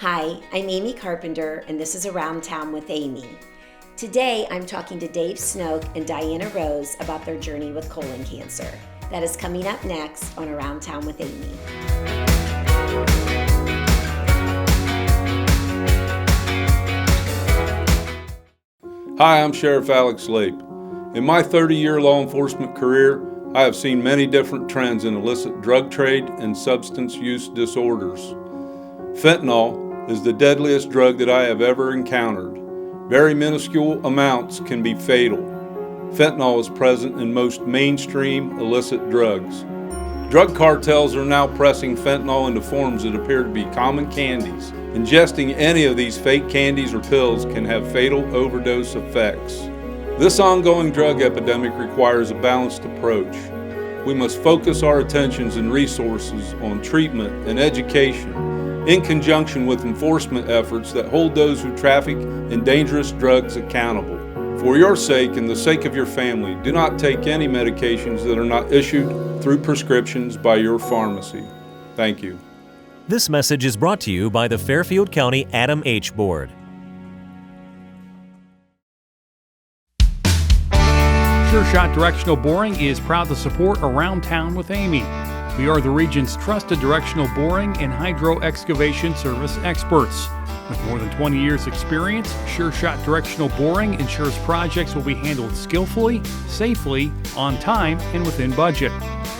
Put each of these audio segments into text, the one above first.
Hi, I'm Amy Carpenter, and this is Around Towne with Amy. Today, I'm talking to Dave Snoke and Diana Rose about their journey with colon cancer. That is coming up next on Around Towne with Amy. Hi, I'm Sheriff Alex Lape. In my 30-year law enforcement career, I have seen many different trends in illicit drug trade and substance use disorders. Fentanyl is the deadliest drug that I have ever encountered. Very minuscule amounts can be fatal. Fentanyl is present in most mainstream illicit drugs. Drug cartels are now pressing fentanyl into forms that appear to be common candies. Ingesting any of these fake candies or pills can have fatal overdose effects. This ongoing drug epidemic requires a balanced approach. We must focus our attentions and resources on treatment and education in conjunction with enforcement efforts that hold those who traffic in dangerous drugs accountable. For your sake and the sake of your family, do not take any medications that are not issued through prescriptions by your pharmacy. Thank you. This message is brought to you by the Fairfield County Adam H. Board. Sure Shot Directional Boring is proud to support Around Towne with Amy. We are the region's trusted directional boring and hydro excavation service experts. With more than 20 years experience, Sure Shot Directional Boring ensures projects will be handled skillfully, safely, on time, and within budget.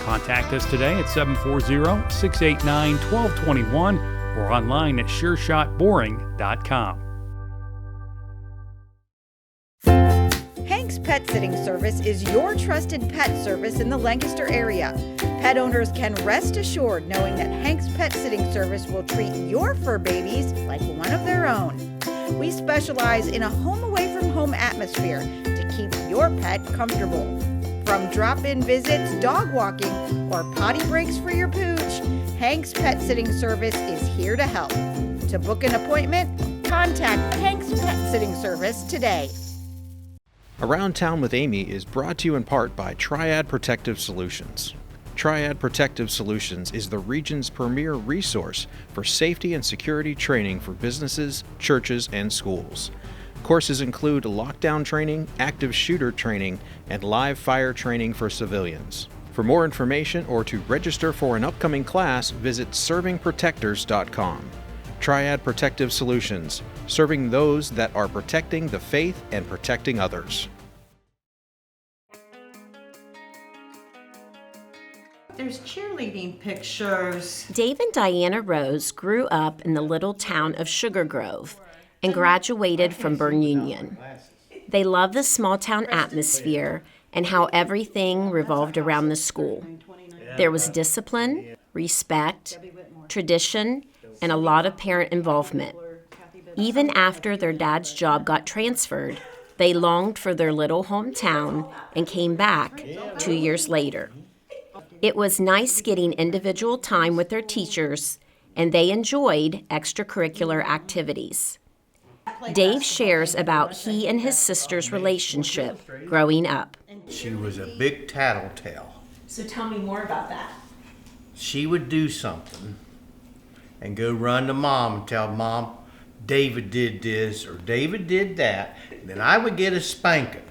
Contact us today at 740-689-1221 or online at sureshotboring.com. Hank's Pet Sitting Service is your trusted pet service in the Lancaster area. Pet owners can rest assured knowing that Hank's Pet Sitting Service will treat your fur babies like one of their own. We specialize in a home-away-from-home atmosphere to keep your pet comfortable. From drop-in visits, dog walking, or potty breaks for your pooch, Hank's Pet Sitting Service is here to help. To book an appointment, contact Hank's Pet Sitting Service today. Around Towne with Amy is brought to you in part by Triad Protective Solutions. Triad Protective Solutions is the region's premier resource for safety and security training for businesses, churches, and schools. Courses include lockdown training, active shooter training, and live fire training for civilians. For more information or to register for an upcoming class, visit servingprotectors.com. Triad Protective Solutions, serving those that are protecting the faith and protecting others. There's cheerleading pictures. Dave and Diana Rose grew up in the little town of Sugar Grove and graduated from Bern Union. They love the small town atmosphere and how everything revolved around the school. There was discipline, respect, tradition, and a lot of parent involvement. Even after their dad's job got transferred, they longed for their little hometown and came back 2 years later. It was nice getting individual time with their teachers, and they enjoyed extracurricular activities. Dave shares about he and his sister's relationship growing up. She was a big tattletale. So tell me more about that. She would do something and go run to Mom and tell Mom, David did this or David did that. Then I would get a spanking.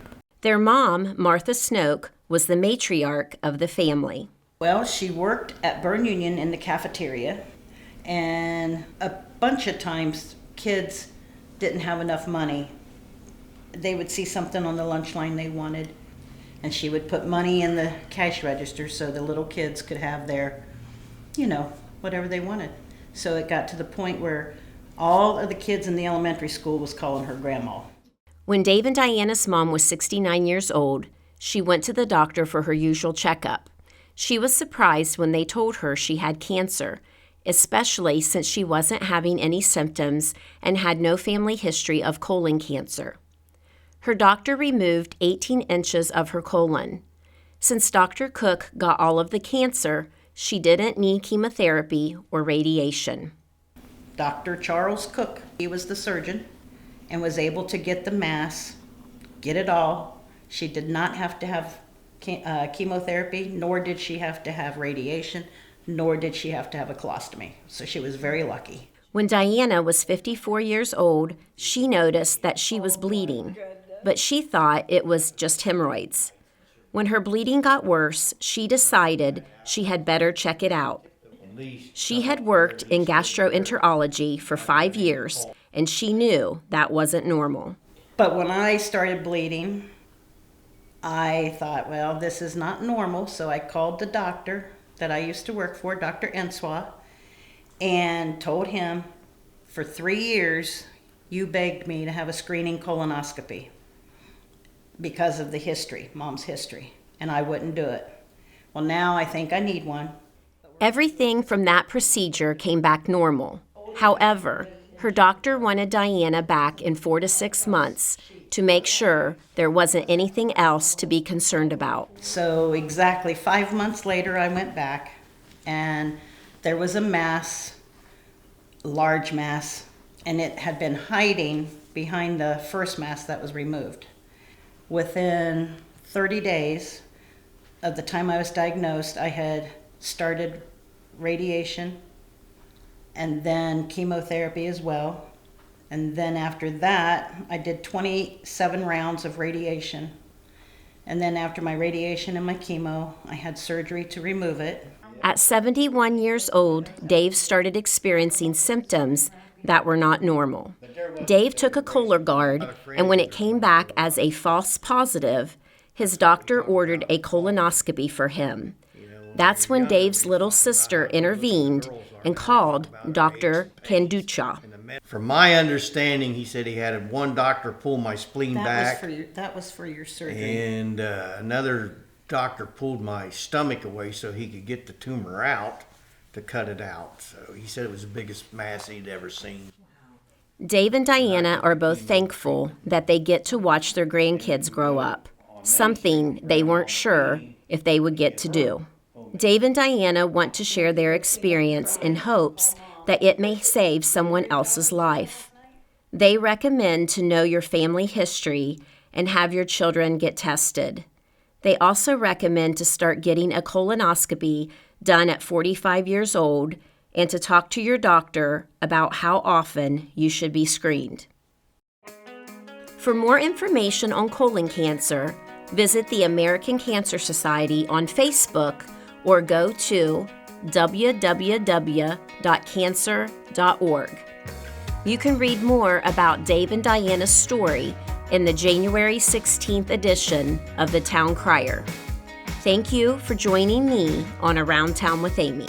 Their mom, Martha Snoke, was the matriarch of the family. Well, she worked at Bern Union in the cafeteria, and a bunch of times kids didn't have enough money. They would see something on the lunch line they wanted, and she would put money in the cash register so the little kids could have their, whatever they wanted. So it got to the point where all of the kids in the elementary school was calling her grandma. When Dave and Diana's mom was 69 years old, she went to the doctor for her usual checkup. She was surprised when they told her she had cancer, especially since she wasn't having any symptoms and had no family history of colon cancer. Her doctor removed 18 inches of her colon. Since Dr. Cook got all of the cancer, she didn't need chemotherapy or radiation. Dr. Charles Cook, he was the surgeon and was able to get the mass, get it all. She did not have to have chemotherapy, nor did she have to have radiation, nor did she have to have a colostomy. So she was very lucky. When Diana was 54 years old, she noticed that she was bleeding, but she thought it was just hemorrhoids. When her bleeding got worse, she decided she had better check it out. She had worked in gastroenterology for 5 years, and she knew that wasn't normal. But when I started bleeding, I thought, well, this is not normal, so I called the doctor that I used to work for, Dr. Enswa, and told him, for 3 years, you begged me to have a screening colonoscopy because of the history, Mom's history, and I wouldn't do it. Well, now I think I need one. Everything from that procedure came back normal. However, her doctor wanted Diana back in 4 to 6 months to make sure there wasn't anything else to be concerned about. So exactly 5 months later, I went back, and there was a mass, large mass, and it had been hiding behind the first mass that was removed. Within 30 days of the time I was diagnosed, I had started radiation and then chemotherapy as well. And then after that, I did 27 rounds of radiation. And then after my radiation and my chemo, I had surgery to remove it. At 71 years old, Dave started experiencing symptoms that were not normal. Dave took a Cologuard, and when it came back as a false positive, his doctor ordered a colonoscopy for him. That's when Dave's little sister intervened and called Dr. Kanducha. From my understanding, he said he had one doctor pull my spleen back. That was for your surgery. And another doctor pulled my stomach away so he could get the tumor out to cut it out. So he said it was the biggest mass he'd ever seen. Dave and Diana are both thankful that they get to watch their grandkids grow up, something they weren't sure if they would get to do. Dave and Diana want to share their experience in hopes that it may save someone else's life. They recommend to know your family history and have your children get tested. They also recommend to start getting a colonoscopy done at 45 years old and to talk to your doctor about how often you should be screened. For more information on colon cancer, visit the American Cancer Society on Facebook or go to www.cancer.org. You can read more about Dave and Diana's story in the January 16th edition of the Town Crier. Thank you for joining me on Around Town with Amy.